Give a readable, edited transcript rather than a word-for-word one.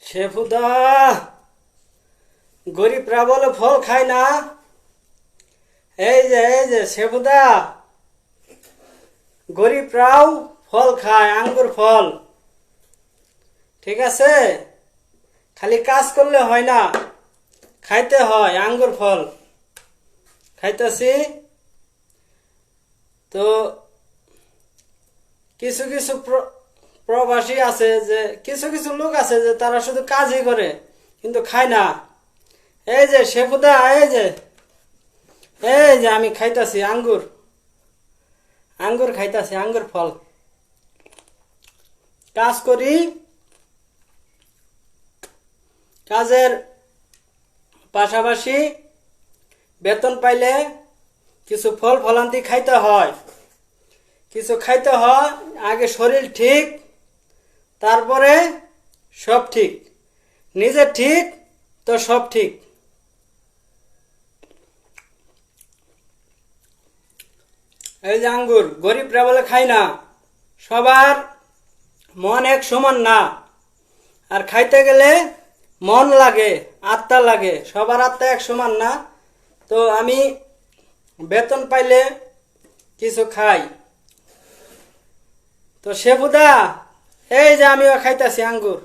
শেফুদা, গরিবরা বলে ফল খায় না। এই যে শেফুদা, গরিবরাও ফল খায়, আঙ্গুর ফল। ঠিক আছে, খালি কাজ করলে হয় না, খাইতে হয় আঙ্গুর ফল। খাইতেছি তো। কিছু কিছু প্রবাসী আছে, যে কিছু কিছু লোক আছে যে তারা শুধু কাজই করে কিন্তু খায় না। এই যে শেফুদা, এই যে আমি খাইতাছি আঙ্গুর, আঙ্গুর খাইতাছি, আঙ্গুর ফল। কাজ করি, কাজের পাশাপাশি বেতন পাইলে কিছু ফল ফলান্তি খাইতে হয়, কিছু খাইতে হয়। আগে শরীর ঠিক, তারপরে সব ঠিক। নিজে ঠিক তো সব ঠিক। এই যে আঙ্গুর, গরিবরা বলে খাই না। সবার মন এক সমান না, আর খাইতে গেলে মন লাগে, আত্মা লাগে। সবার আত্মা এক সমান না। তো আমি বেতন পাইলে কিছু খাই। তো শেফুদা, এই যে আমিও খাইতাছি আঙ্গুর।